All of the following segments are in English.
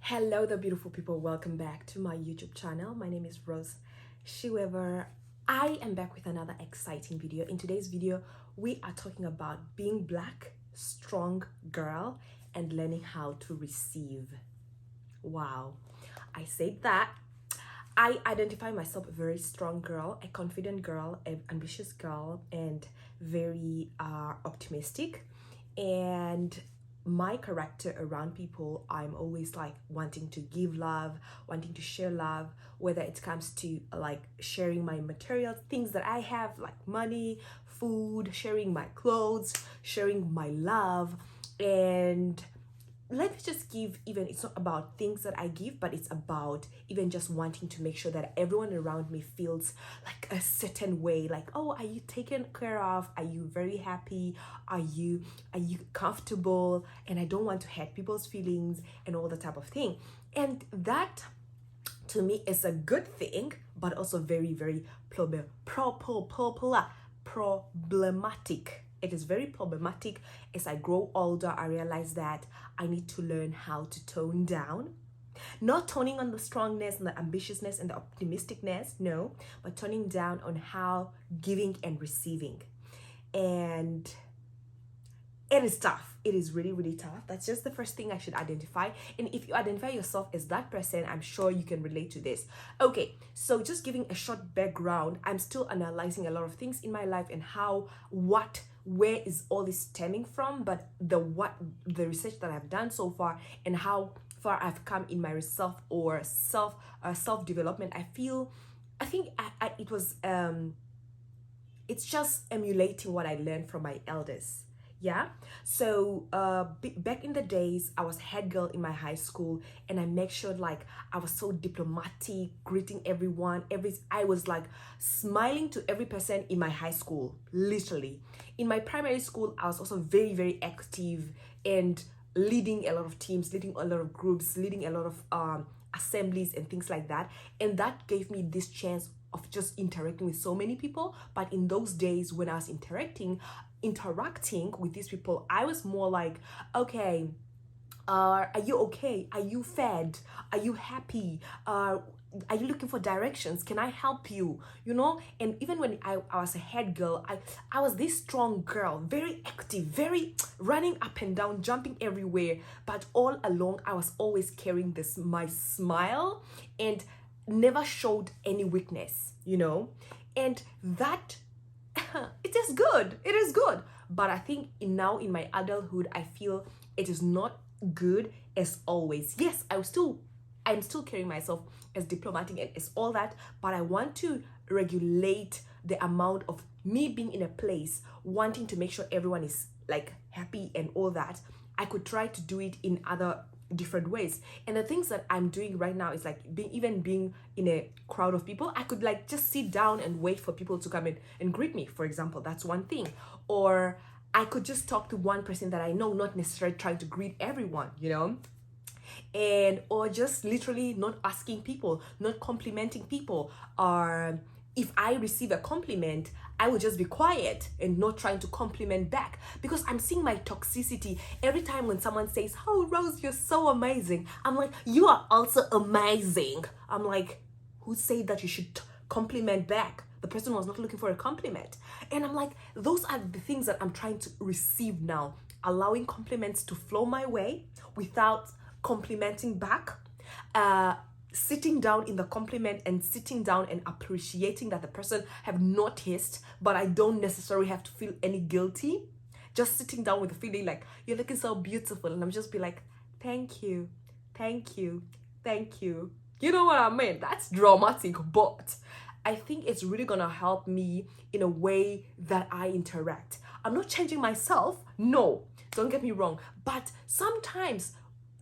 Hello the beautiful people, welcome back to my YouTube channel. My name is Shiweva. I am back with another exciting video. In today's video, we are talking about being black, strong girl, and learning how to receive. Wow, I said that. I identify myself a very strong girl, a confident girl, an ambitious girl, and very optimistic. And my character around people, I'm always like wanting to give love, wanting to share love, whether it comes to like sharing my material things that I have, like money, food, sharing my clothes, sharing my love. And let me just give, even it's not about things that I give, but it's about even just wanting to make sure that everyone around me feels like a certain way, like, oh, are you taken care of? Are you very happy? Are you comfortable? And I don't want to hurt people's feelings and all the type of thing. And that to me is a good thing, but also very, very problematic. It is very problematic. As I grow older, I realize that I need to learn how to tone down. Not toning on the strongness and the ambitiousness and the optimisticness, no, but toning down on how giving and receiving. And it is tough. It is really, really tough. That's just the first thing I should identify. And if you identify yourself as that person, I'm sure you can relate to this. Okay, so just giving a short background, I'm still analyzing a lot of things in my life and where is all this stemming from, but the research that I've done so far and how far I've come in my self development. It's just emulating what I learned from my elders. Yeah, so back in the days, I was head girl in my high school, and I make sure like I was so diplomatic, greeting everyone. I was like smiling to every person in my high school, literally. In my primary school, I was also very, very active and leading a lot of teams, leading a lot of groups, leading a lot of assemblies and things like that. And that gave me this chance of just interacting with so many people. But in those days when I was interacting with these people, I was more like, okay, are you okay? Are you fed? Are you happy? Are you looking for directions? Can I help you? You know? And even when I was a head girl, I was this strong girl, very active, very running up and down, jumping everywhere. But all along, I was always carrying my smile and never showed any weakness, you know? And that it is good. But I think now in my adulthood, I feel it is not good as always. Yes, I'm still carrying myself as diplomatic and as all that, but I want to regulate the amount of me being in a place wanting to make sure everyone is like happy and all that. I could try to do it in other different ways. And the things that I'm doing right now is like being in a crowd of people. I could like just sit down and wait for people to come in and greet me, for example. That's one thing. Or I could just talk to one person that I know, not necessarily trying to greet everyone, you know? And or just literally not asking people, not complimenting people. Or if I receive a compliment, I will just be quiet and not trying to compliment back, because I'm seeing my toxicity every time when someone says, "Oh, Rose, you're so amazing." I'm like, "You are also amazing." I'm like, who said that you should compliment back? The person was not looking for a compliment. And I'm like, those are the things that I'm trying to receive now, allowing compliments to flow my way without complimenting back. Sitting down in the compliment and sitting down and appreciating that the person have noticed, but I don't necessarily have to feel any guilty. Just sitting down with the feeling like, "You're looking so beautiful," and I'm just be like, "Thank you, thank you, thank you." You know what I mean? That's dramatic, but I think it's really gonna help me in a way that I interact. I'm not changing myself, no, don't get me wrong, but sometimes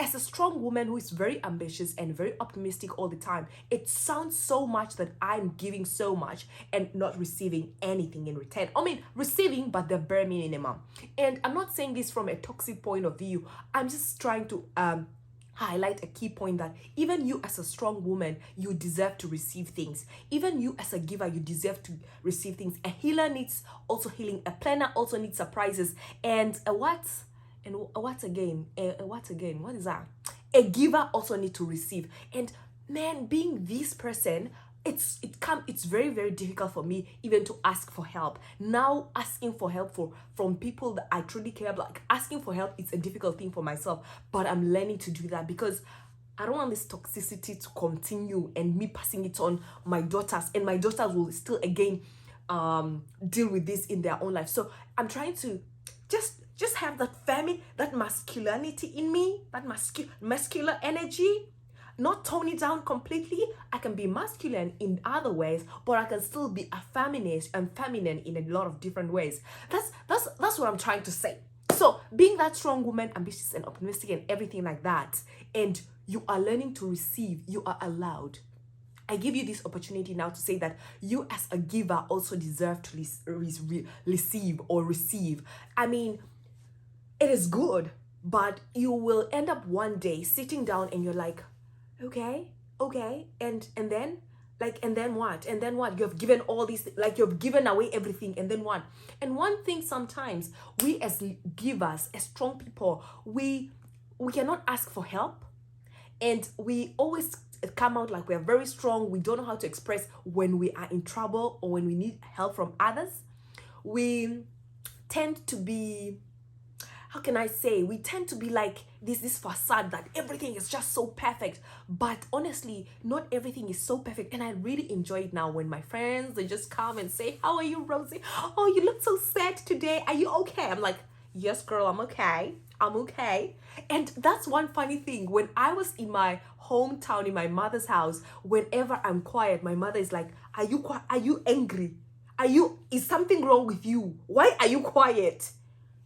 as a strong woman who is very ambitious and very optimistic all the time, it sounds so much that I'm giving so much and not receiving anything in return. I mean, receiving, but the bare minimum. And I'm not saying this from a toxic point of view. I'm just trying to highlight a key point that even you as a strong woman, you deserve to receive things. Even you as a giver, you deserve to receive things. A healer needs also healing. A planner also needs surprises. And what again? What is that? a giver also need to receive. And man, being this person, it's very, very difficult for me even to ask for help. Now asking for help from people that I truly care about, like asking for help, it's a difficult thing for myself, but I'm learning to do that because I don't want this toxicity to continue and me passing it on my daughters, and my daughters will still again deal with this in their own life. So I'm trying to just have that that masculinity in me, that muscular energy, not tone it down completely. I can be masculine in other ways, but I can still be a feminist and feminine in a lot of different ways. That's what I'm trying to say. So being that strong woman, ambitious and optimistic and everything like that, and you are learning to receive, you are allowed. I give you this opportunity now to say that you as a giver also deserve to receive or receive. I mean, it is good, but you will end up one day sitting down and you're like, okay, and then like, and then what? And then what? You have given all these, like you've given away everything, and then what? And one thing, sometimes we as givers, as strong people, we cannot ask for help, and we always come out like we're very strong. We don't know how to express when we are in trouble or when we need help from others. We tend to be, how can I say, we tend to be like this facade that everything is just so perfect, but honestly not everything is so perfect. And I really enjoy it now when my friends, they just come and say, how are you, Rosie? Oh, you look so sad today, are you okay? I'm like, yes girl, I'm okay. And that's one funny thing. When I was in my hometown, in my mother's house, whenever I'm quiet, my mother is like, are you angry? Is something wrong with you? Why are you quiet?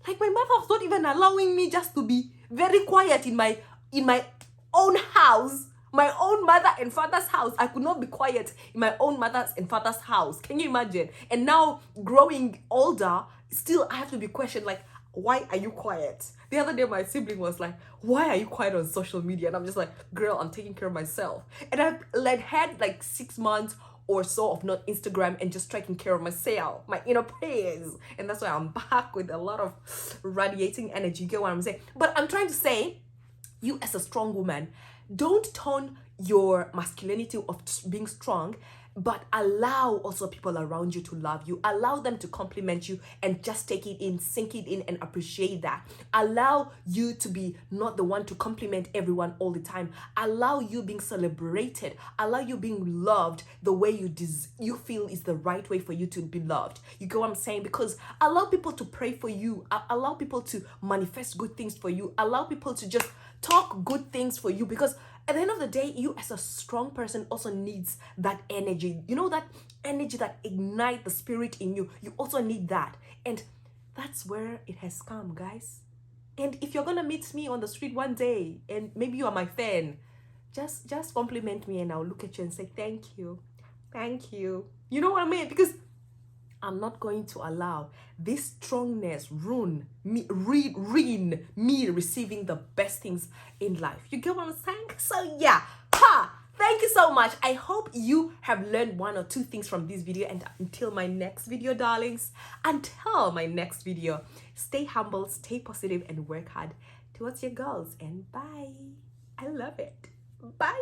Like, my mother was not even allowing me just to be very quiet in my own house, my own mother and father's house. I could not be quiet in my own mother's and father's house. Can you imagine? And now, growing older, still I have to be questioned, like, why are you quiet? The other day, my sibling was like, why are you quiet on social media? And I'm just like, girl, I'm taking care of myself. And I've had like 6 months or so of not Instagram and just taking care of myself, my inner peace. And that's why I'm back with a lot of radiating energy. You get what I'm saying? But I'm trying to say, you as a strong woman, don't turn your masculinity of being strong, but allow also people around you to love you. Allow them to compliment you and just take it in, sink it in, and appreciate that. Allow you to be not the one to compliment everyone all the time. Allow you being celebrated. Allow you being loved the way you feel is the right way for you to be loved. You get what I'm saying? Because allow people to pray for you. Allow people to manifest good things for you. Allow people to just talk good things for you, because at the end of the day, you as a strong person also needs that energy. You know, that energy that ignites the spirit in you. You also need that. And that's where it has come, guys. And if you're gonna meet me on the street one day and maybe you are my fan, just compliment me and I'll look at you and say thank you. You know what I mean? Because I'm not going to allow this strongness ruin me receiving the best things in life. You get what I'm saying? So yeah, thank you so much. I hope you have learned 1 or 2 things from this video. And until my next video, darlings, until my next video, stay humble, stay positive, and work hard towards your goals. And bye. I love it. Bye.